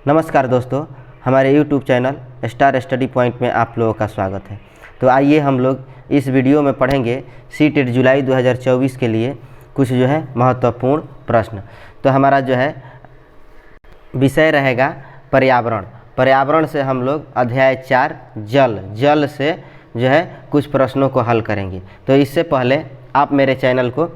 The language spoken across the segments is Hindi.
नमस्कार दोस्तों, हमारे YouTube channel star study point में आप लोगों का स्वागत है। तो आइए हम लोग इस वीडियो में पढ़ेंगे सीटेट जुलाई 2024 के लिए कुछ जो है महत्वपूर्ण प्रश्न। तो हमारा जो है विषय रहेगा पर्यावरण। पर्यावरण से हम लोग अध्याय 4 जल से जो है कुछ प्रश्नों को हल करेंगे। तो इससे पहले आप मेरे चैनल को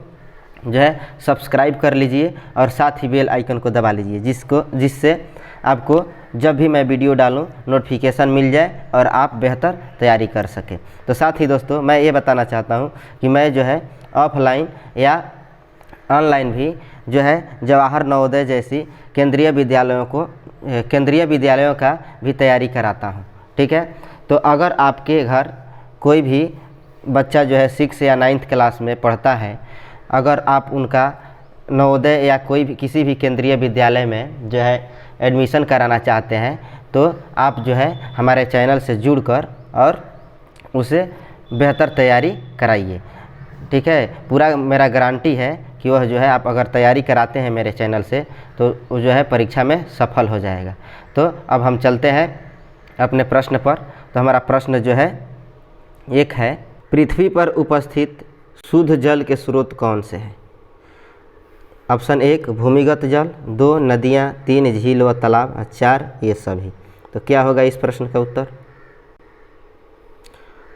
जो है सब्सक्राइब कर लीजिए और साथ ही बेल आइकन को दबा लीजिए, जिससे आपको जब भी मैं वीडियो डालूं नोटिफिकेशन मिल जाए और आप बेहतर तैयारी कर सकें। तो साथ ही दोस्तों मैं ये बताना चाहता हूं कि मैं जो है ऑफलाइन या ऑनलाइन भी जो है जवाहर नवोदय जैसी केंद्रीय विद्यालयों का भी तैयारी कराता हूं। ठीक है, तो अगर आपके घर कोई भी बच्चा जो है 6 या 9th क्लास में पढ़ता है, अगर आप उनका नवोदय या कोई भी किसी भी केंद्रीय विद्यालय में जो है एडमिशन कराना चाहते हैं, तो आप जो है हमारे चैनल से जुड़कर और उसे बेहतर तैयारी कराइए। ठीक है, पूरा मेरा गारंटी है कि वह जो है आप अगर तैयारी कराते हैं मेरे चैनल से तो वो जो है परीक्षा में सफल हो जाएगा। तो अब हम चलते हैं अपने प्रश्न पर। तो हमारा प्रश्न जो है एक है, पृथ्वी पर उपस्थित शुद्ध जल के स्रोत कौन से हैं? ऑप्शन 1 भूमिगत जल, 2 नदियाँ, 3 झील व तालाब, 4 ये सभी। तो क्या होगा इस प्रश्न का उत्तर?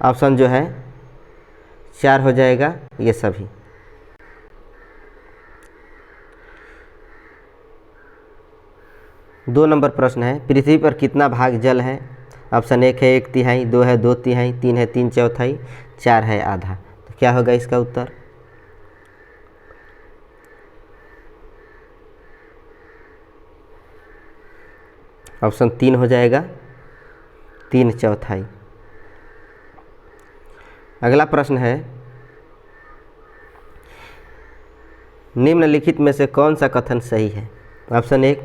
ऑप्शन जो है 4 हो जाएगा, ये सभी। दो नंबर प्रश्न है, पृथ्वी पर कितना भाग जल है? ऑप्शन 1 है 1/3, 2 है 2/3, 3 है 3/4, 4 है आधा। तो क्या होगा इसका उत्तर? ऑप्शन 3 हो जाएगा, 3/4। अगला प्रश्न है, निम्नलिखित में से कौन सा कथन सही है? ऑप्शन 1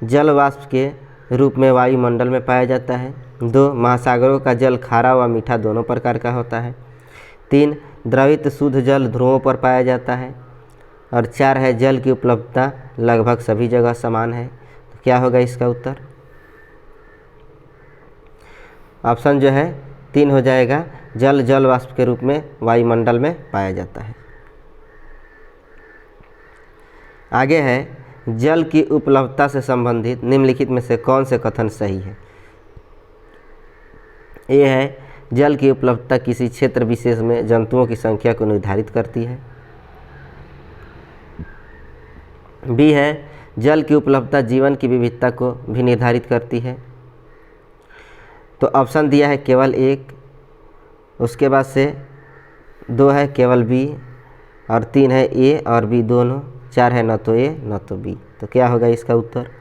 जल वाष्प के रूप में वायुमंडल में पाया जाता है। 2 महासागरों का जल खारा व मीठा दोनों प्रकार का होता है। 3 द्रवित शुद्ध जल ध्रुवों पर पाया जाता है। और 4 है जल की उपलब्धता लगभग सभी जगह समान है। तो क्या होगा इसका उत्तर? ऑप्शन जो है 3 हो जाएगा, जल वाष्प के रूप में वायुमंडल में पाया जाता है। आगे है, जल की उपलब्धता से संबंधित निम्नलिखित में से कौन से कथन सही है? ए है, जल की उपलब्धता किसी क्षेत्र विशेष में जंतुओं की संख्या को निर्धारित करती है। बी है, जल की उपलब्धता जीवन की विविधता को भी निर्धारित करती है। तो ऑप्शन दिया है केवल 1, उसके बाद से 2 है केवल बी, और 3 है ए और बी दोनों, 4 है न तो ए न तो बी। तो क्या होगा इसका उत्तर?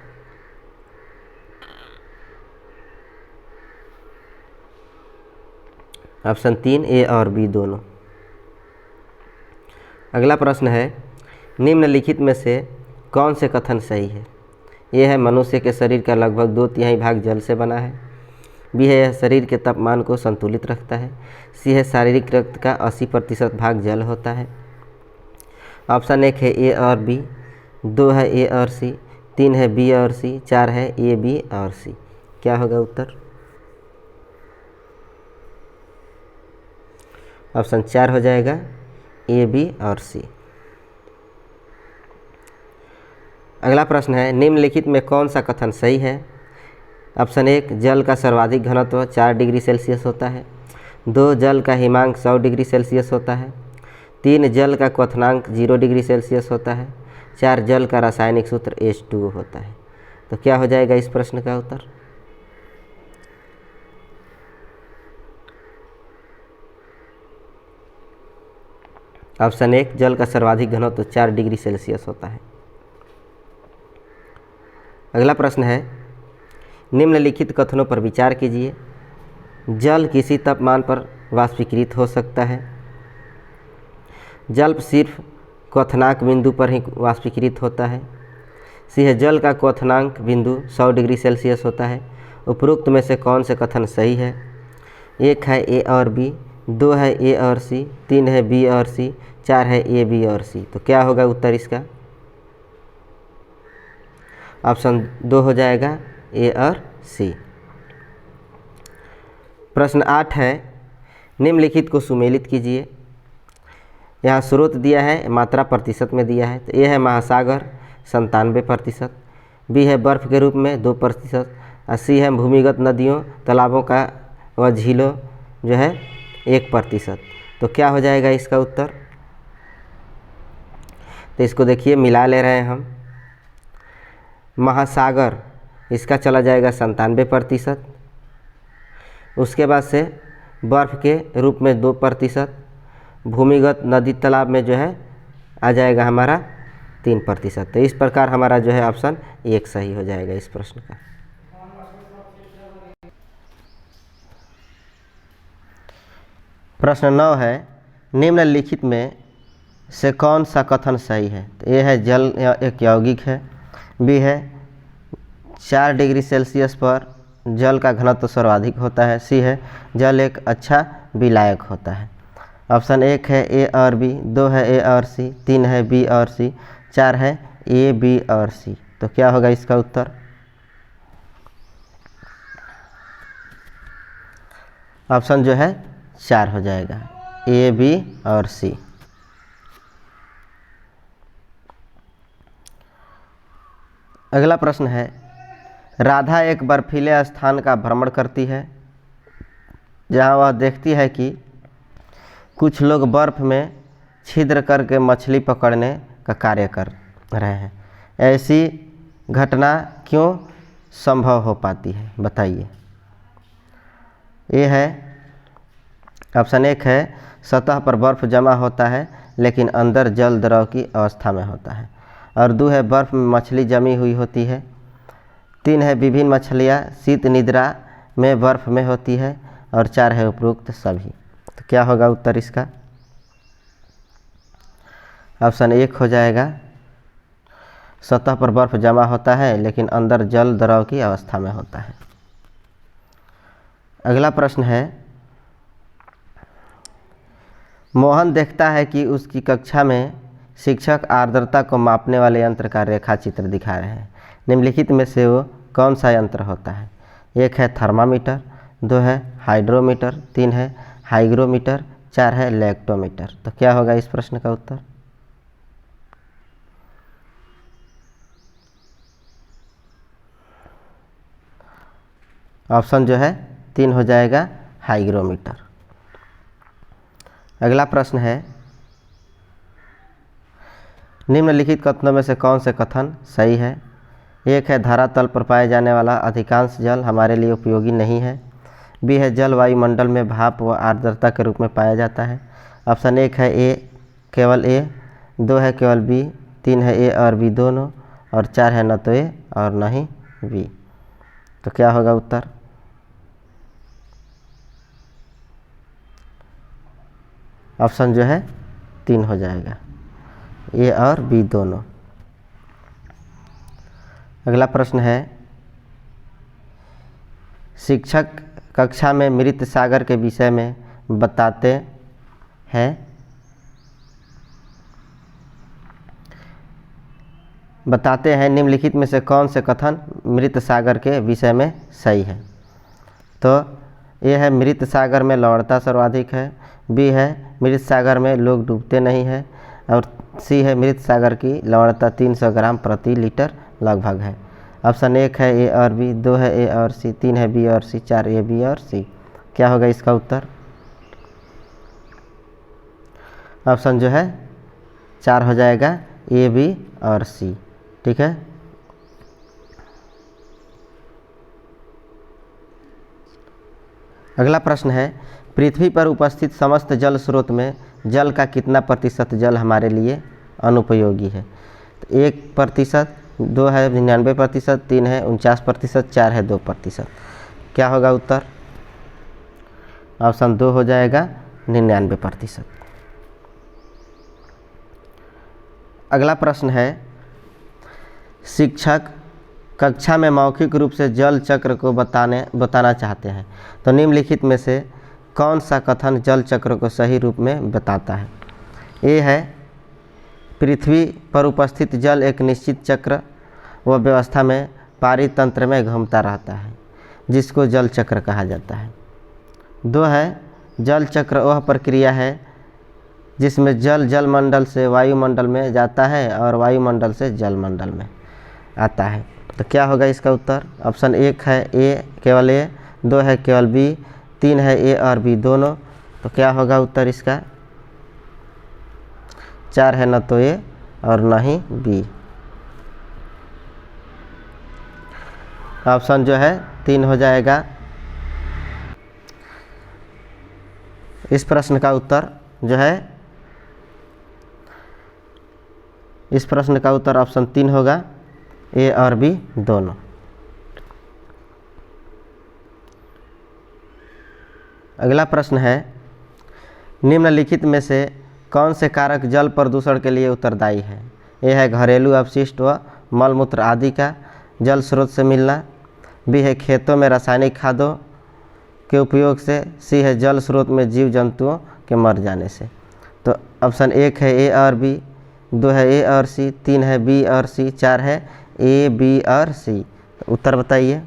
ऑप्शन 3 ए और बी दोनों। अगला प्रश्न है, निम्नलिखित में से कौन से कथन सही है? ए है, मनुष्य के शरीर का लगभग 2/3 भाग जल से बना है। बी है, यह शरीर के तापमान को संतुलित रखता है। सी है, शारीरिक रक्त का 80% भाग जल होता है। ऑप्शन 1 है ए और बी, 2 है ए और सी, 3 है बी और सी, 4 है ए बी और सी। क्या होगा उत्तर? ऑप्शन 4 हो जाएगा, ए बी और सी। अगला प्रश्न है, निम्नलिखित में कौन सा कथन सही है? ऑप्शन 1 जल का सर्वाधिक घनत्व 4 डिग्री सेल्सियस होता है। 2 जल का हिमांक 100 डिग्री सेल्सियस होता है। 3 जल का क्वथनांक 0 डिग्री सेल्सियस होता है। 4 जल का रासायनिक सूत्र H2O होता है। तो क्या हो जाएगा इस प्रश्न का उत्तर? ऑप्शन 1 जल का सर्वाधिक घनत्व 4 डिग्री सेल्सियस होता है। अगला प्रश्न है, निम्नलिखित कथनों पर विचार कीजिए। जल किसी तापमान पर वाष्पीकृत हो सकता है। जल सिर्फ क्वथनांक बिंदु पर ही वाष्पीकृत होता है। सी है, जल का क्वथनांक बिंदु 100 डिग्री सेल्सियस होता है। उपरोक्त में से कौन से कथन सही है? 1 है ए और बी, 2 है ए और सी, 3 है बी और सी, 4 है ए बी और सी। तो क्या होगा उत्तर इसका? ऑप्शन 2 हो जाएगा ए और सी। प्रश्न 8 है, निम्नलिखित को सुमेलित कीजिए। यहाँ स्रोत दिया है, मात्रा प्रतिशत में दिया है। तो ए है महासागर 97%, बी है बर्फ़ के रूप में 2%, और सी है भूमिगत नदियों तालाबों का व झीलों जो है 1%। तो क्या हो जाएगा इसका उत्तर? तो इसको देखिए मिला ले रहे हैं हम। महासागर इसका चला जाएगा 97%, उसके बाद से बर्फ़ के रूप में 2%, भूमिगत नदी तालाब में जो है आ जाएगा हमारा 3%। तो इस प्रकार हमारा जो है ऑप्शन 1 सही हो जाएगा इस प्रश्न का। प्रश्न 9 है, निम्नलिखित में से कौन सा कथन सही है? तो ए है जल एक यौगिक है, बी है 4 डिग्री सेल्सियस पर जल का घनत्व सर्वाधिक होता है, सी है जल एक अच्छा विलायक होता है। ऑप्शन 1 है ए और बी, 2 है ए और सी, 3 है बी और सी, 4 है ए बी और सी। तो क्या होगा इसका उत्तर? ऑप्शन जो है 4 हो जाएगा, ए बी और सी। अगला प्रश्न है, राधा एक बर्फीले स्थान का भ्रमण करती है जहां वह देखती है कि कुछ लोग बर्फ़ में छिद्र करके मछली पकड़ने का कार्य कर रहे हैं। ऐसी घटना क्यों संभव हो पाती है, बताइए। ये है ऑप्शन 1 है सतह पर बर्फ़ जमा होता है लेकिन अंदर जल द्रव की अवस्था में होता है, और 2 है बर्फ़ में मछली जमी हुई होती है, 3 है विभिन्न मछलियाँ शीत निद्रा में बर्फ़ में होती है, और 4 है उपरोक्त सभी। तो क्या होगा उत्तर इसका? ऑप्शन 1 हो जाएगा, सतह पर बर्फ़ जमा होता है लेकिन अंदर जल द्रव की अवस्था में होता है। अगला प्रश्न है, मोहन देखता है कि उसकी कक्षा में शिक्षक आर्द्रता को मापने वाले यंत्र का रेखा चित्र दिखा रहे हैं। निम्नलिखित में से वो कौन सा यंत्र होता है? 1 है थर्मामीटर, 2 है हाइड्रोमीटर, 3 है हाइग्रोमीटर, 4 है लैक्टोमीटर। तो क्या होगा इस प्रश्न का उत्तर? ऑप्शन जो है 3 हो जाएगा, हाइग्रोमीटर। अगला प्रश्न है, निम्नलिखित कथनों में से कौन से कथन सही है? 1 है धरातल पर पाए जाने वाला अधिकांश जल हमारे लिए उपयोगी नहीं है, बी है जल वायुमंडल में भाप व आर्द्रता के रूप में पाया जाता है। ऑप्शन 1 है ए केवल ए, 2 है केवल बी, 3 है ए और बी दोनों, और 4 है न तो ए और न ही बी। तो क्या होगा उत्तर? ऑप्शन जो है 3 हो जाएगा, ए और बी दोनों। अगला प्रश्न है, शिक्षक कक्षा में मृत सागर के विषय में बताते निम्नलिखित में से कौन से कथन मृत सागर के विषय में सही है? तो ये है मृत सागर में लवणता सर्वाधिक है, बी है मृत सागर में लोग डूबते नहीं हैं, और सी है मृत सागर की लवणता 300 ग्राम प्रति लीटर लगभग है। ऑप्शन 1 है ए और बी, 2 है ए और सी, 3 है बी और सी, 4 ए बी और सी। क्या होगा इसका उत्तर? ऑप्शन जो है 4 हो जाएगा, ए बी और सी। ठीक है। अगला प्रश्न है, पृथ्वी पर उपस्थित समस्त जल स्रोत में जल का कितना प्रतिशत जल हमारे लिए अनुपयोगी है? तो 1%, 2 है 99%, 3 है 49%, 4 है 2%। क्या होगा उत्तर? ऑप्शन 2 हो जाएगा, 99%। अगला प्रश्न है, शिक्षक कक्षा में मौखिक रूप से जल चक्र को बताना चाहते हैं, तो निम्नलिखित में से कौन सा कथन जल चक्र को सही रूप में बताता है? ए है पृथ्वी पर उपस्थित जल एक निश्चित चक्र वह व्यवस्था में पारितंत्र में घूमता रहता है, जिसको जल चक्र कहा जाता है। 2 है जल चक्र वह प्रक्रिया है जिसमें जल जलमंडल से वायुमंडल में जाता है और वायुमंडल से जलमंडल में आता है। तो क्या होगा इसका उत्तर? ऑप्शन 1 है ए केवल ए, 2 है केवल बी, 3 है ए और बी दोनों। तो क्या होगा उत्तर इसका? 4 है न तो ए और न ही बी। ऑप्शन जो है 3 हो जाएगा। इस प्रश्न का उत्तर जो है, इस प्रश्न का उत्तर ऑप्शन 3 होगा, ए और बी दोनों। अगला प्रश्न है, निम्नलिखित में से कौन से कारक जल प्रदूषण के लिए उत्तरदायी है? ए है घरेलू अपशिष्ट व मलमूत्र आदि का जल स्रोत से मिलना, बी है खेतों में रासायनिक खादों के उपयोग से, सी है जल स्रोत में जीव जंतुओं के मर जाने से। तो ऑप्शन 1 है ए और बी, 2 है ए और सी, 3 है बी और सी, 4 है ए बी और सी। तो उत्तर बताइए।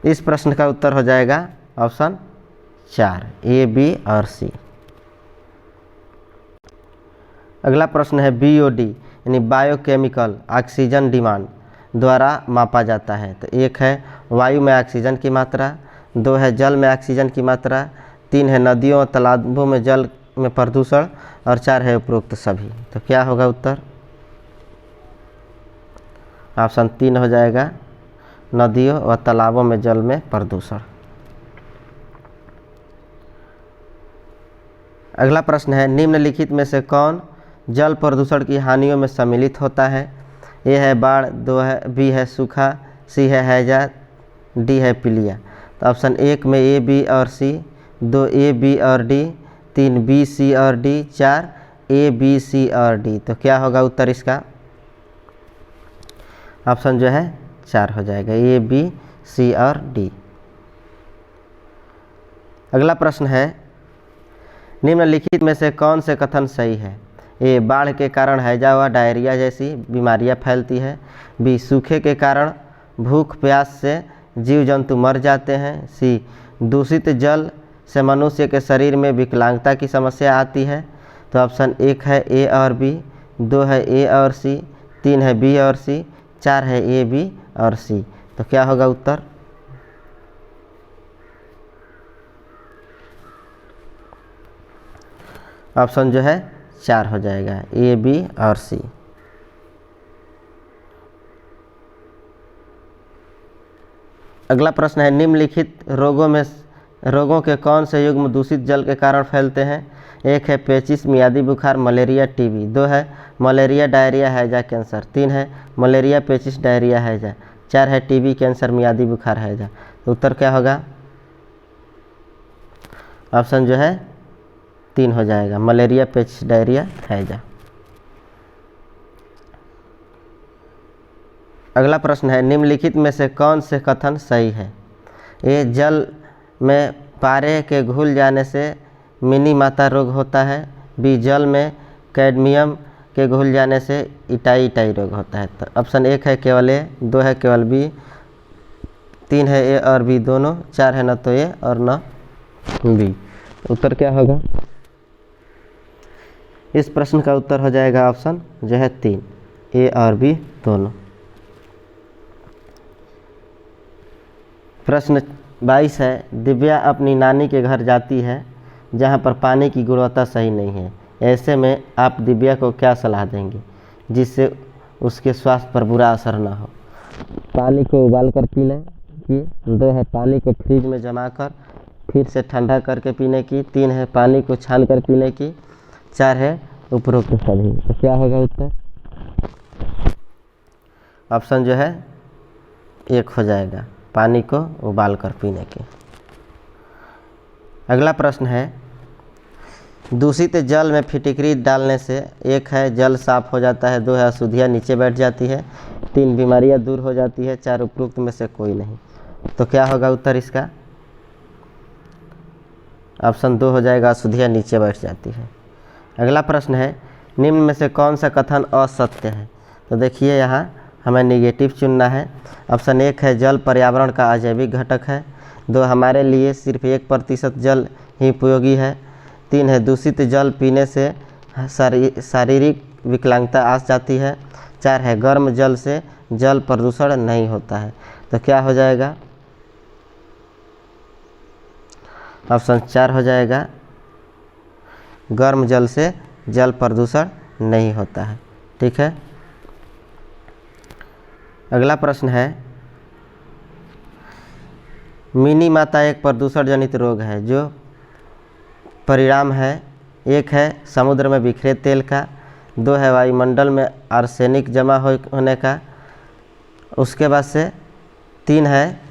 इस प्रश्न का उत्तर हो जाएगा ऑप्शन 4 ए बी और सी। अगला प्रश्न है बीओडी यानी बायोकेमिकल ऑक्सीजन डिमांड द्वारा मापा जाता है। तो 1 है वायु में ऑक्सीजन की मात्रा, 2 है जल में ऑक्सीजन की मात्रा, 3 है नदियों और तालाबों में जल में प्रदूषण और 4 है उपरोक्त सभी। तो क्या होगा उत्तर? ऑप्शन 3 हो जाएगा, नदियों और तालाबों में जल में प्रदूषण। अगला प्रश्न है, निम्नलिखित में से कौन जल प्रदूषण की हानियों में सम्मिलित होता है? ए है बाढ़, 2 है बी है सूखा, सी है हैजा, डी है पीलिया। तो ऑप्शन 1 में ए बी और सी, 2 ए बी और डी, 3 बी सी और डी, 4 ए बी सी और डी। तो क्या होगा उत्तर इसका? ऑप्शन जो है 4 हो जाएगा, ए बी सी और डी। अगला प्रश्न है, निम्नलिखित में से कौन से कथन सही है? ए बाढ़ के कारण हैजा व डायरिया जैसी बीमारियां फैलती है, बी सूखे के कारण भूख प्यास से जीव जंतु मर जाते हैं, सी दूषित जल से मनुष्य के शरीर में विकलांगता की समस्या आती है। तो ऑप्शन 1 है ए और बी, 2 है ए और सी, 3 है बी और सी, 4 है ए बी और सी। तो क्या होगा उत्तर? ऑप्शन जो है 4 हो जाएगा, ए बी और सी। अगला प्रश्न है, निम्नलिखित रोगों के कौन से युग्म दूषित जल के कारण फैलते हैं? 1 है पेचिश मियादी बुखार, मलेरिया, टीबी, 2 है मलेरिया डायरिया हैजा कैंसर, 3 है मलेरिया पेचिश डायरिया हैजा, 4 है टीबी कैंसर मियादी बुखार हैजा। तो उत्तर क्या होगा? ऑप्शन जो है 3 हो जाएगा, मलेरिया पेचिश डायरिया हैजा। अगला प्रश्न है, निम्नलिखित में से कौन से कथन सही है? ए जल में पारे के घुल जाने से मिनी माता रोग होता है, बी जल में कैडमियम के घुल जाने से इटाई रोग होता है। तो ऑप्शन 1 है केवल ए, 2 है केवल बी, 3 है ए और बी दोनों, 4 है न तो ए और न बी। उत्तर क्या होगा? इस प्रश्न का उत्तर हो जाएगा ऑप्शन जो है 3 ए और बी दोनों। प्रश्न 22 है, दिव्या अपनी नानी के घर जाती है जहां पर पानी की गुणवत्ता सही नहीं है। ऐसे में आप दिव्या को क्या सलाह देंगे जिससे उसके स्वास्थ्य पर बुरा असर न हो? पानी को उबाल कर पी लें कि, 2 है पानी को फ्रिज में जमा कर फिर से ठंडा करके पीने की, 3 है पानी को छान कर पीने की, 4 है उपरोक्त सभी। तो क्या होगा उत्तर? ऑप्शन जो है 1 हो जाएगा, पानी को उबाल कर पीने की। अगला प्रश्न है, दूषित जल में फिटकरी डालने से 1 है जल साफ हो जाता है, 2 है अशुद्धियाँ नीचे बैठ जाती है, 3 बीमारियां दूर हो जाती है, 4 उपरोक्त में से कोई नहीं। तो क्या होगा उत्तर इसका? ऑप्शन 2 हो जाएगा, अशुद्धियाँ नीचे बैठ जाती है। अगला प्रश्न है, निम्न में से कौन सा कथन असत्य है? तो देखिए यहाँ हमें निगेटिव चुनना है। ऑप्शन 1 है जल पर्यावरण का अजैविक घटक है। 2 हमारे लिए सिर्फ 1% जल ही उपयोगी है। 3 है दूषित जल पीने से शारीरिक विकलांगता आ जाती है। 4 है गर्म जल से जल प्रदूषण नहीं होता है। तो क्या हो जाएगा? ऑप्शन 4 हो जाएगा, गर्म जल से जल प्रदूषण नहीं होता है। ठीक है। अगला प्रश्न है, मिनी माता एक प्रदूषण जनित रोग है जो परिणाम है। 1 है समुद्र में बिखरे तेल का। 2 है वायुमंडल में आर्सेनिक जमा होने का। उसके बाद से 3 है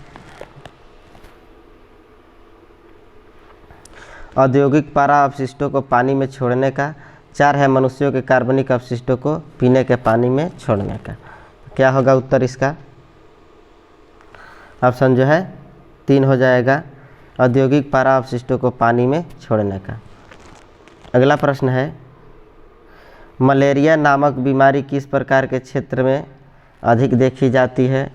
औद्योगिक पारा अपशिष्टों को पानी में छोड़ने का। 4 है मनुष्यों के कार्बनिक अपशिष्टों को पीने के पानी में छोड़ने का। क्या होगा उत्तर इसका? ऑप्शन जो है 3 हो जाएगा, औद्योगिक पारा अपशिष्टों को पानी में छोड़ने का। अगला प्रश्न है, मलेरिया नामक बीमारी किस प्रकार के क्षेत्र में अधिक देखी जाती है?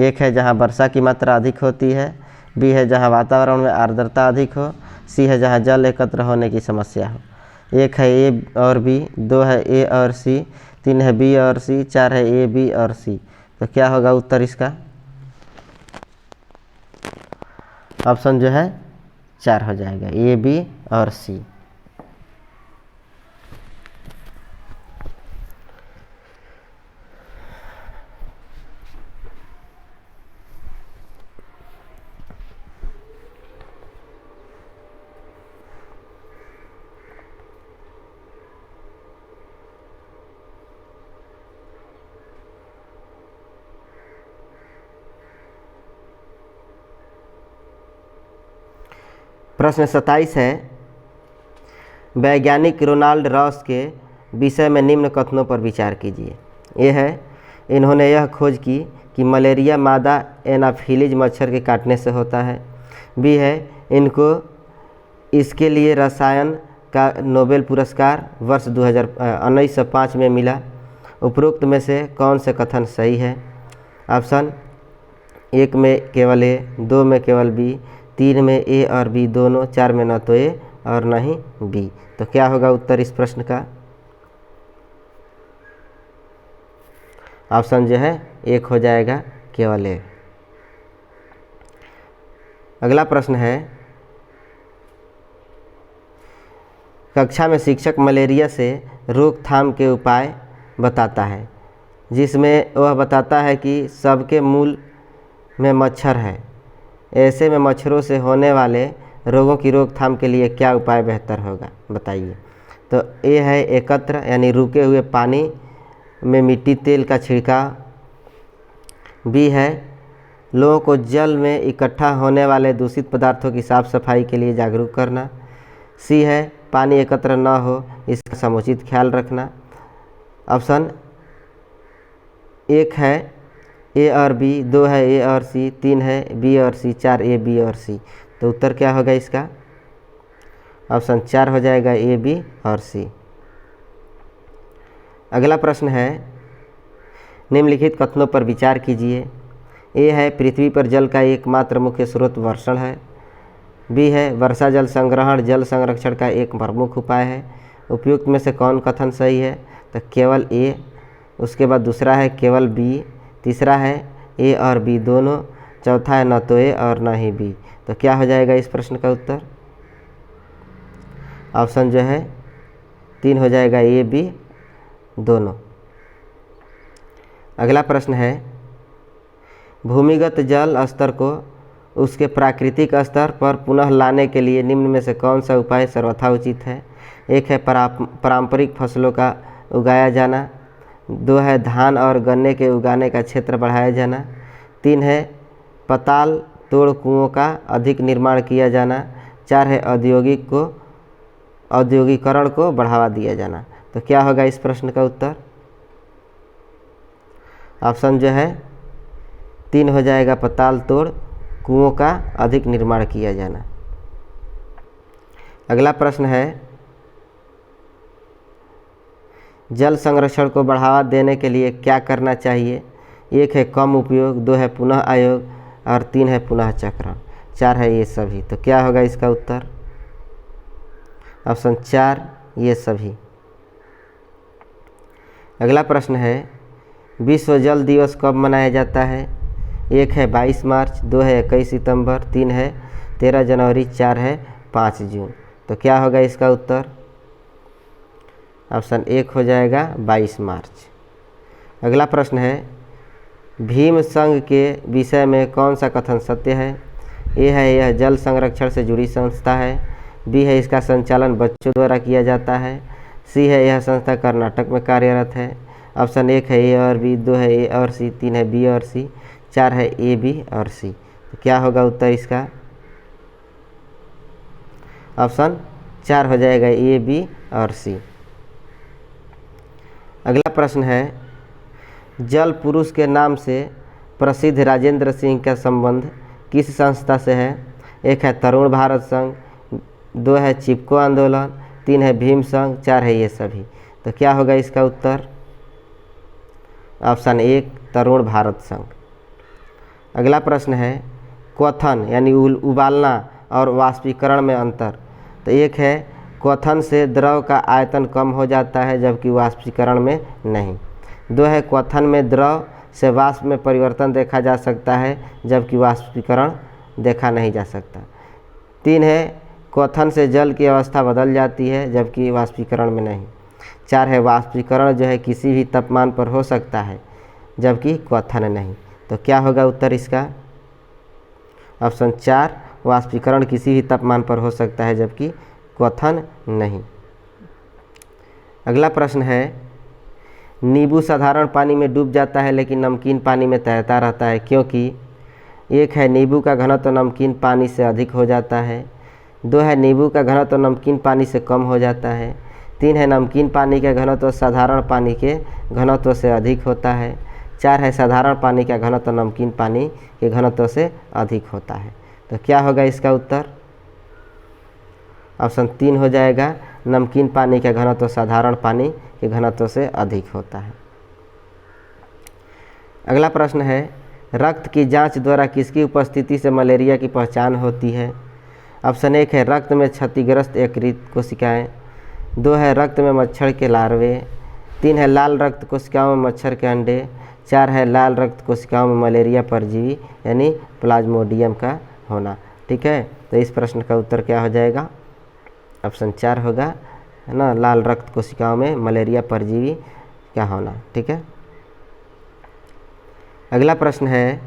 1 है जहां वर्षा की मात्रा अधिक होती है। बी है जहां वातावरण में आर्द्रता अधिक हो। सी है जहां जल एकत्र होने की समस्या हो। 1 है ए और बी। 2 है ए और सी। 3 है बी और सी। 4 है ए बी और सी। तो क्या होगा उत्तर इसका? ऑप्शन जो है 4 हो जाएगा, ए बी और सी। प्रश्न 27 है, वैज्ञानिक रोनाल्ड रॉस के विषय में निम्न कथनों पर विचार कीजिए। ये है, इन्होंने यह खोज की कि मलेरिया मादा एनाफिलीज मच्छर के काटने से होता है। बी है, इनको इसके लिए रसायन का नोबेल पुरस्कार वर्ष 1905 में मिला। उपरोक्त में से कौन से कथन सही है? ऑप्शन 1 में केवल ए, 2 में केवल बी, 3 में ए और बी दोनों, 4 में न तो ए और न ही बी। तो क्या होगा उत्तर इस प्रश्न का? ऑप्शन जो है 1 हो जाएगा, केवल ए। अगला प्रश्न है, कक्षा में शिक्षक मलेरिया से रोकथाम के उपाय बताता है, जिसमें वह बताता है कि सबके मूल में मच्छर है। ऐसे में मच्छरों से होने वाले रोगों की रोकथाम के लिए क्या उपाय बेहतर होगा, बताइए। तो ए है एकत्र यानी रुके हुए पानी में मिट्टी तेल का छिड़काव। बी है लोगों को जल में इकट्ठा होने वाले दूषित पदार्थों की साफ सफाई के लिए जागरूक करना। सी है पानी एकत्र न हो इसका समुचित ख्याल रखना। ऑप्शन 1 है ए और बी, 2 है ए और सी, 3 है बी और सी, 4 ए बी और सी। तो उत्तर क्या होगा इसका? ऑप्शन 4 हो जाएगा, ए बी और सी। अगला प्रश्न है, निम्नलिखित कथनों पर विचार कीजिए। ए है पृथ्वी पर जल का एकमात्र मुख्य स्रोत वर्षण है। बी है वर्षा जल संग्रहण जल संरक्षण का एक प्रमुख उपाय है। उपयुक्त में से कौन कथन सही है? तो केवल ए, उसके बाद दूसरा है केवल बी, तीसरा है ए और बी दोनों, चौथा है न तो ए और न ही बी। तो क्या हो जाएगा इस प्रश्न का उत्तर? ऑप्शन जो है 3 हो जाएगा, ए बी दोनों। अगला प्रश्न है, भूमिगत जल स्तर को उसके प्राकृतिक स्तर पर पुनः लाने के लिए निम्न में से कौन सा उपाय सर्वथा उचित है? 1 है पारंपरिक फसलों का उगाया जाना। 2 है धान और गन्ने के उगाने का क्षेत्र बढ़ाया जाना। 3 है पताल तोड़ कुओं का अधिक निर्माण किया जाना। 4 है औद्योगिकरण को बढ़ावा दिया जाना। तो क्या होगा इस प्रश्न का उत्तर? ऑप्शन जो है 3 हो जाएगा, पताल तोड़ कुओं का अधिक निर्माण किया जाना। अगला प्रश्न है, जल संरक्षण को बढ़ावा देने के लिए क्या करना चाहिए? 1 है कम उपयोग, 2 है पुनः आयोग और 3 है पुनः चक्रण, 4 है ये सभी। तो क्या होगा इसका उत्तर? ऑप्शन 4 ये सभी। अगला प्रश्न है, विश्व जल दिवस कब मनाया जाता है? 1 है 22 मार्च, 2 है 21 सितंबर, 3 है 13 जनवरी, 4 है 5 जून। तो क्या होगा इसका उत्तर? ऑप्शन 1 हो जाएगा 22 मार्च। अगला प्रश्न है, भीम संघ के विषय में कौन सा कथन सत्य है? ए है यह जल संरक्षण से जुड़ी संस्था है, बी है इसका संचालन बच्चों द्वारा किया जाता है, सी है यह संस्था कर्नाटक में कार्यरत है। ऑप्शन 1 है ए और बी, 2 है ए और सी, 3 है बी और सी, 4 है ए बी और सी। तो क्या होगा उत्तर इसका? ऑप्शन 4 हो जाएगा ए बी और सी। अगला प्रश्न है, जल पुरुष के नाम से प्रसिद्ध राजेंद्र सिंह का संबंध किस संस्था से है? 1 है तरुण भारत संघ, 2 है चिपको आंदोलन, 3 है भीम संघ, 4 है ये सभी। तो क्या होगा इसका उत्तर? ऑप्शन 1 तरुण भारत संघ। अगला प्रश्न है, क्वथन यानी उबालना और वाष्पीकरण में अंतर। तो 1 है क्वथन से द्रव का आयतन कम हो जाता है जबकि वाष्पीकरण में नहीं। 2 है क्वथन में द्रव से वाष्प में परिवर्तन देखा जा सकता है जबकि वाष्पीकरण देखा नहीं जा सकता। 3 है क्वथन से जल की अवस्था बदल जाती है जबकि वाष्पीकरण में नहीं। 4 है वाष्पीकरण जो है किसी भी तापमान पर हो सकता है जबकि क्वथन नहीं। तो क्या होगा उत्तर इसका? ऑप्शन 4 वाष्पीकरण किसी भी तापमान पर हो सकता है जबकि क्वथन नहीं। अगला प्रश्न है, नींबू साधारण पानी में डूब जाता है लेकिन नमकीन पानी में तैरता रहता है क्योंकि? 1 है नींबू का घनत्व नमकीन पानी से अधिक हो जाता है, 2 है नींबू का घनत्व नमकीन पानी से कम हो जाता है, 3 है नमकीन पानी का घनत्व साधारण पानी के घनत्व से अधिक होता है, 4 है साधारण पानी का घनत्व नमकीन पानी के घनत्व से अधिक होता है। तो क्या होगा इसका उत्तर? ऑप्शन 3 हो जाएगा, नमकीन पानी का घनत्व साधारण पानी के घनत्व से अधिक होता है। अगला प्रश्न है, रक्त की जांच द्वारा किसकी उपस्थिति से मलेरिया की पहचान होती है? ऑप्शन 1 है रक्त में क्षतिग्रस्त यकृत कोशिकाएं, 2 है रक्त में मच्छर के लार्वे, 3 है लाल रक्त कोशिकाओं में मच्छर के अंडे, 4 है लाल रक्त कोशिकाओं में मलेरिया परजीवी यानी प्लाज्मोडियम का होना। ठीक है, तो इस प्रश्न का उत्तर क्या हो जाएगा? ऑप्शन 4 होगा, है ना, लाल रक्त कोशिकाओं में मलेरिया परजीवी क्या होना। ठीक है। अगला प्रश्न है,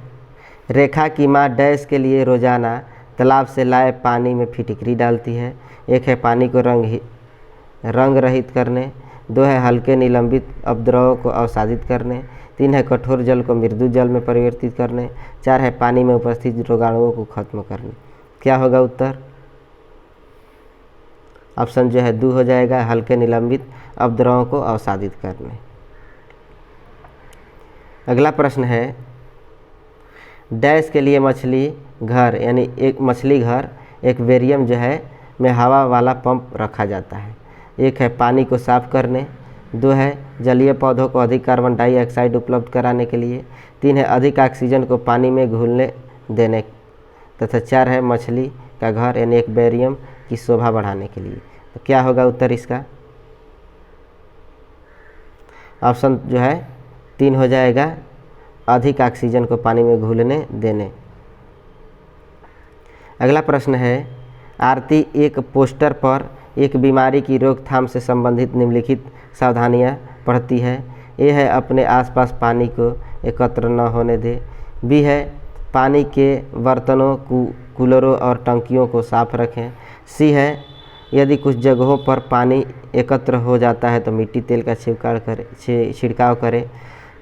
रेखा की माँ डैश के लिए रोजाना तालाब से लाए पानी में फिटकरी डालती है। 1 है पानी को रंग रहित करने, 2 है हल्के निलंबित अपद्रवों को अवसादित करने, 3 है कठोर जल को मृदु जल में परिवर्तित करने, 4 है पानी में उपस्थित रोगाणुओं को खत्म करने। क्या होगा उत्तर? ऑप्शन जो है 2 हो जाएगा, हल्के निलंबित अपद्रवों को अवसादित करने। अगला प्रश्न है, डैश के लिए मछली घर यानी एक मछली घर एक्वेरियम जो है में हवा वाला पंप रखा जाता है। 1 है पानी को साफ करने, 2 है जलीय पौधों को अधिक कार्बन डाइऑक्साइड उपलब्ध कराने के लिए, 3 है अधिक ऑक्सीजन को पानी में घुलने देने तथा 4 है मछली का घर यानी एक्वेरियम की शोभा बढ़ाने के लिए। तो क्या होगा उत्तर इसका? ऑप्शन जो है 3 हो जाएगा, अधिक ऑक्सीजन को पानी में घुलने देने। अगला प्रश्न है, आरती एक पोस्टर पर एक बीमारी की रोकथाम से संबंधित निम्नलिखित सावधानियां पढ़ती है। ए है अपने आसपास पानी को एकत्र न होने दे, बी है पानी के बर्तनों कूलरों और टंकियों को साफ रखें, सी है यदि कुछ जगहों पर पानी एकत्र हो जाता है तो मिट्टी तेल का छिड़काव करें।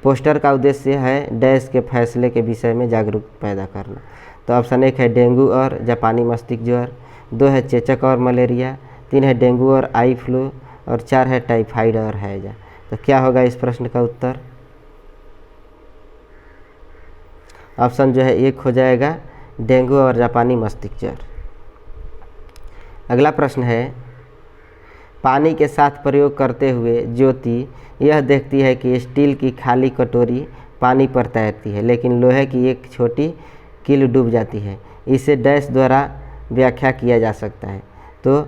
पोस्टर का उद्देश्य है डैश के फैसले के विषय में जागरूकता पैदा करना। तो ऑप्शन 1 है डेंगू और जापानी मस्तिष्क ज्वर, 2 है चेचक और मलेरिया, 3 है डेंगू और आई फ्लू और 4 है टाइफाइड और हैजा। तो क्या होगा इस प्रश्न का उत्तर? ऑप्शन जो है 1 हो जाएगा, डेंगू और जापानी मस्तिष्क ज्वर। अगला प्रश्न है, पानी के साथ प्रयोग करते हुए ज्योति यह देखती है कि स्टील की खाली कटोरी पानी पर तैरती है, लेकिन लोहे की एक छोटी कील डूब जाती है। इसे डैश द्वारा व्याख्या किया जा सकता है। तो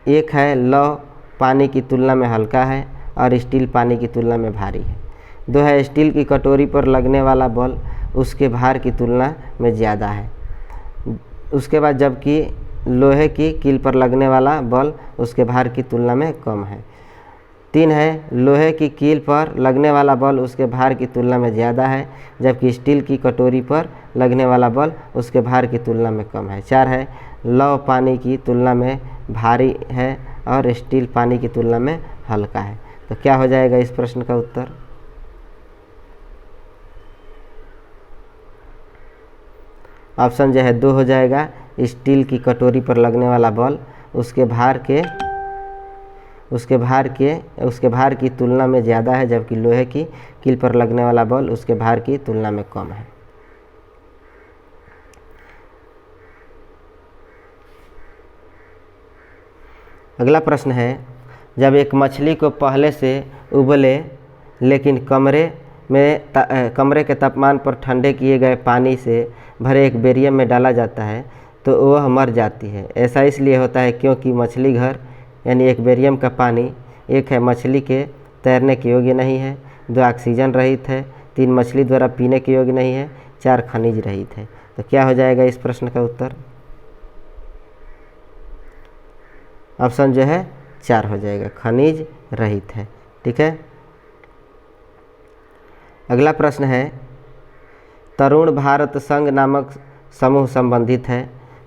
एक है, लौह पानी की तुलना में हल्का है और स्टील पानी की तुलना में भारी है। दो है, स्टील की कटोरी पर लगने वाला बल उसके भार की तुलना में ज़्यादा है। उसके बाद जबकि लोहे की कील पर लगने वाला बल उसके भार की तुलना में कम है। 3 है, लोहे की कील पर लगने वाला बल उसके भार की तुलना में ज़्यादा है, जबकि स्टील की कटोरी पर लगने वाला बल उसके भार की तुलना में कम है। 4 है, लौह पानी की तुलना में भारी है और स्टील पानी की तुलना में हल्का है। तो क्या हो जाएगा इस प्रश्न का उत्तर? ऑप्शन जो है 2 हो जाएगा। स्टील की कटोरी पर लगने वाला बल उसके भार की तुलना में ज़्यादा है, जबकि लोहे की कील पर लगने वाला बल उसके भार की तुलना में कम है। अगला प्रश्न है, जब एक मछली को पहले से उबले लेकिन कमरे के तापमान पर ठंडे किए गए पानी से भरे एक बेरियम में डाला जाता है तो वह मर जाती है। ऐसा इसलिए होता है क्योंकि मछली घर यानी एक बेरियम का पानी, एक है मछली के तैरने के योग्य नहीं है, 2 ऑक्सीजन रहित है, 3 मछली द्वारा पीने के योग्य नहीं है, 4 खनिज रहित है। तो क्या हो जाएगा इस प्रश्न का उत्तर? ऑप्शन जो है 4 हो जाएगा, खनिज रहित है। ठीक है। अगला प्रश्न है, तरुण भारत संघ नामक समूह संबंधित है।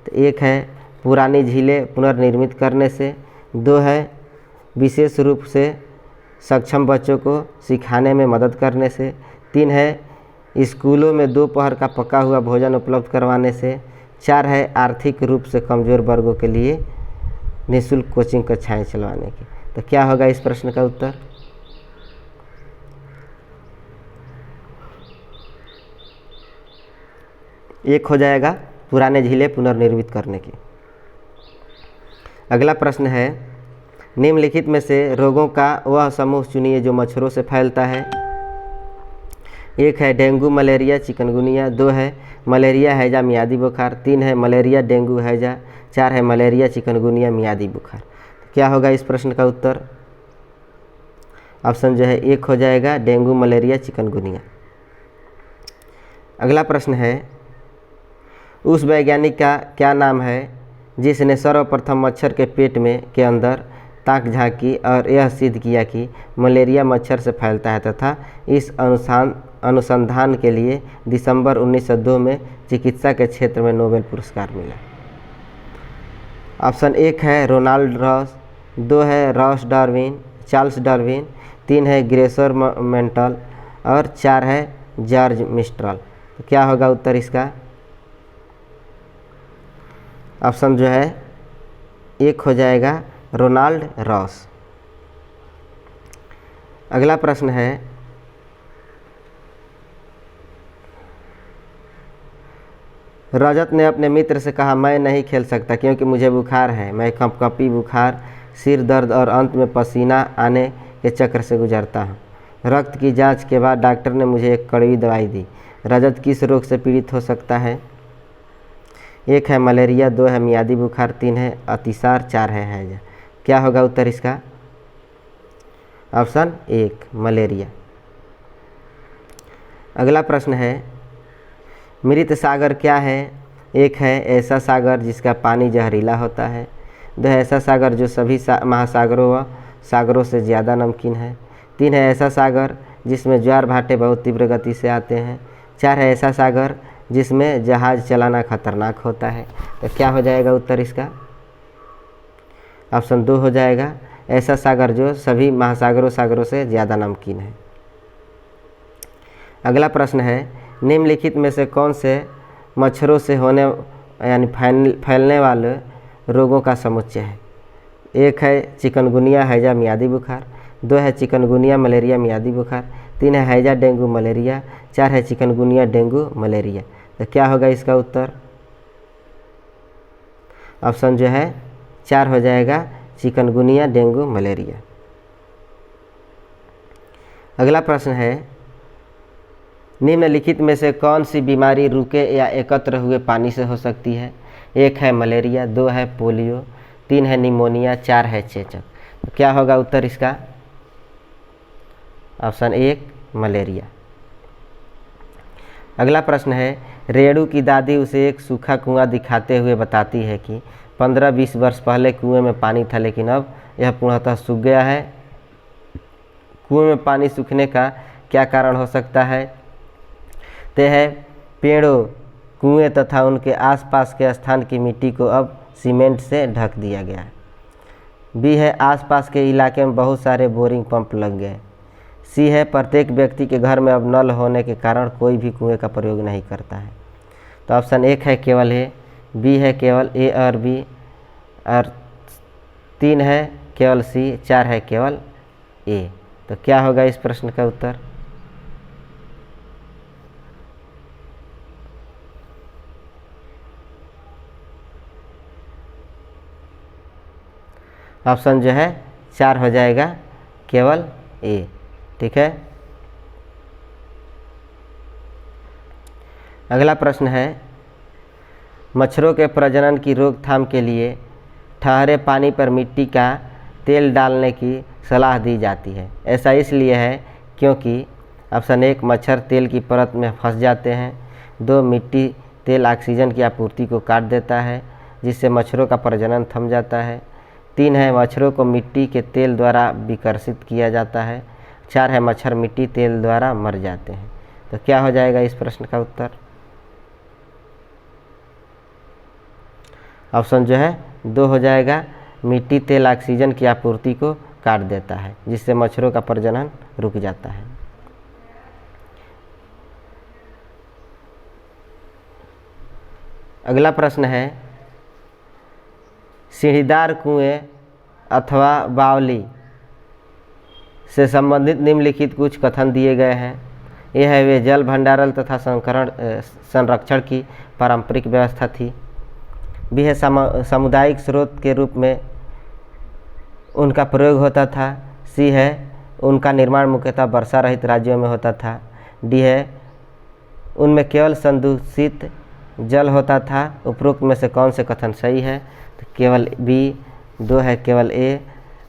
तो एक है, पुरानी झीलें पुनर्निर्मित करने से। 2 है, विशेष रूप से सक्षम बच्चों को सिखाने में मदद करने से। 3 है, स्कूलों में दोपहर का पका हुआ भोजन उपलब्ध करवाने से। 4 है, आर्थिक रूप से कमज़ोर वर्गों के लिए निःशुल्क कोचिंग कक्षाएँ चलवाने की। तो क्या होगा इस प्रश्न का उत्तर? एक हो जाएगा, पुराने झीलें पुनर्निर्मित करने की। अगला प्रश्न है, निम्नलिखित में से रोगों का वह समूह चुनिए जो मच्छरों से फैलता है। एक है, डेंगू मलेरिया चिकनगुनिया। 2 है, मलेरिया हैजा मियादी बुखार। 3 है, मलेरिया डेंगू हैजा। 4 है, मलेरिया चिकनगुनिया मियादी बुखार। क्या होगा इस प्रश्न का उत्तर? ऑप्शन जो है 1 हो जाएगा, डेंगू मलेरिया चिकनगुनिया। अगला प्रश्न है, उस वैज्ञानिक का क्या नाम है जिसने सर्वप्रथम मच्छर के पेट में के अंदर ताक झांकी और यह सिद्ध किया कि मलेरिया मच्छर से फैलता है तथा इस अनुसंधान के लिए दिसंबर 1902 में चिकित्सा के क्षेत्र में नोबेल पुरस्कार मिला? ऑप्शन 1 है, रोनाल्ड रॉस। 2 है, चार्ल्स डार्विन। 3 है, ग्रेसर मेंटल और 4 है, जॉर्ज मिस्ट्रल। तो क्या होगा उत्तर इसका? ऑप्शन जो है 1 हो जाएगा, रोनाल्ड रॉस। अगला प्रश्न है, रजत ने अपने मित्र से कहा, मैं नहीं खेल सकता क्योंकि मुझे बुखार है। मैं कंपकंपी, बुखार, सिर दर्द और अंत में पसीना आने के चक्र से गुजरता हूँ। रक्त की जांच के बाद डॉक्टर ने मुझे एक कड़वी दवाई दी। रजत किस रोग से पीड़ित हो सकता है? 1 है, मलेरिया। 2 है, मियादी बुखार। 3 है, अतिसार। 4 है, हैजा। क्या होगा उत्तर इसका? Option 1, malaria. अगला प्रश्न है, मृत सागर क्या है? 1 है, ऐसा सागर जिसका पानी जहरीला होता है। 2 है, ऐसा सागर जो सभी महासागरों व सागरों से ज़्यादा नमकीन है। 3 है, ऐसा सागर जिसमें ज्वार भाटे बहुत तीव्र गति से आते हैं। 4 है, ऐसा सागर जिसमें जहाज़ चलाना खतरनाक होता है। तो क्या हो जाएगा उत्तर इसका? ऑप्शन 2 हो जाएगा, ऐसा सागर जो सभी सागरों से ज़्यादा नमकीन है। अगला प्रश्न है, निम्नलिखित में से कौन से मच्छरों से होने यानी फैलने वाले रोगों का समुच्चय है? 1 है, चिकनगुनिया हैजा मियादी बुखार। 2 है, चिकनगुनिया मलेरिया मियादी बुखार। 3 है, हैजा डेंगू मलेरिया। 4 है, चिकनगुनिया डेंगू मलेरिया। तो क्या होगा इसका उत्तर? ऑप्शन जो है 4 हो जाएगा चिकनगुनिया, डेंगू, मलेरिया। अगला प्रश्न है निम्नलिखित में से कौन सी बीमारी रुके या एकत्र हुए पानी से हो सकती है? 1 है मलेरिया, 2 है पोलियो, 3 है निमोनिया, 4 है चेचक। तो क्या होगा उत्तर इसका? Option 1 malaria. अगला प्रश्न है रेणु की दादी उसे एक सूखा कुआं दिखाते हुए बताती है कि 15-20 वर्ष पहले कुएं में पानी था, लेकिन अब यह पूर्णतः सूख गया है। कुएं में पानी सूखने का क्या कारण हो सकता है? ते है पेड़ों, कुएं तथा उनके आसपास के स्थान की मिट्टी को अब सीमेंट से ढक दिया गया है। बी है आसपास के इलाके में बहुत सारे बोरिंग पंप लग गए। सी है प्रत्येक व्यक्ति के घर में अब नल होने के कारण कोई भी कुएं का प्रयोग नहीं करता है। तो ऑप्शन 1 है केवल ए, बी है केवल ए और बी, और 3 है केवल सी, 4 है केवल ए। तो क्या होगा इस प्रश्न का उत्तर? ऑप्शन जो है 4 हो जाएगा केवल ए। ठीक है। अगला प्रश्न है मच्छरों के प्रजनन की रोकथाम के लिए ठहरे पानी पर मिट्टी का तेल डालने की सलाह दी जाती है। ऐसा इसलिए है क्योंकि ऑप्शन 1 मच्छर तेल की परत में फंस जाते हैं, 2 मिट्टी तेल ऑक्सीजन की आपूर्ति को काट देता है जिससे मच्छरों का प्रजनन थम जाता है, 3 है मच्छरों को मिट्टी के तेल द्वारा विकर्षित किया जाता है, 4 है मच्छर मिट्टी तेल द्वारा मर जाते हैं। तो क्या हो जाएगा इस प्रश्न का उत्तर? ऑप्शन जो है 2 हो जाएगा, मिट्टी तेल ऑक्सीजन की आपूर्ति को काट देता है जिससे मच्छरों का प्रजनन रुक जाता है। अगला प्रश्न है सीढ़ीदार कुएं अथवा बावली से संबंधित निम्नलिखित कुछ कथन दिए गए हैं। यह है वे जल भंडारण तथा संरक्षण की पारंपरिक व्यवस्था थी। भी है सामुदायिक स्रोत के रूप में उनका प्रयोग होता था। सी है उनका निर्माण मुख्यतः वर्षा रहित राज्यों में होता था। डी है उनमें केवल संदूषित जल होता था। उपरोक्त में से कौन से कथन सही है? तो केवल बी, 2 है केवल ए,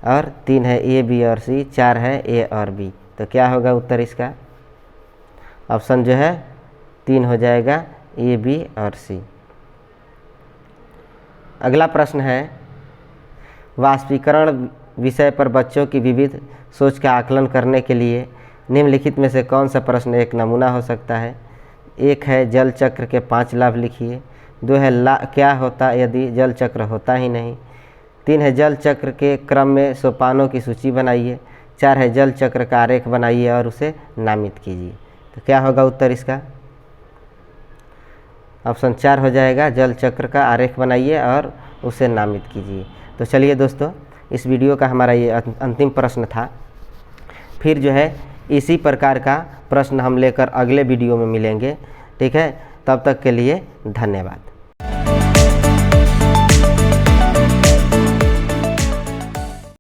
और 3 है ए, बी और सी, 4 है ए और बी। तो क्या होगा उत्तर इसका? ऑप्शन जो है 3 हो जाएगा, ए, बी और सी। अगला प्रश्न है वाष्पीकरण विषय पर बच्चों की विविध सोच का आकलन करने के लिए निम्नलिखित में से कौन सा प्रश्न एक नमूना हो सकता है? 1 है जल चक्र के 5 लाभ लिखिए। 2 है क्या होता यदि जल चक्र होता ही नहीं। 3 है जल चक्र के क्रम में सोपानों की सूची बनाइए। 4 है जल चक्र का आरेख बनाइए और उसे नामित कीजिए। तो क्या होगा उत्तर इसका? ऑप्शन 4 हो जाएगा, जल चक्र का आरेख बनाइए और उसे नामित कीजिए। तो चलिए दोस्तों, इस वीडियो का हमारा ये अंतिम प्रश्न था। फिर जो है इसी प्रकार का प्रश्न हम लेकर अगले वीडियो में मिलेंगे। ठीक है, तब तक के लिए धन्यवाद।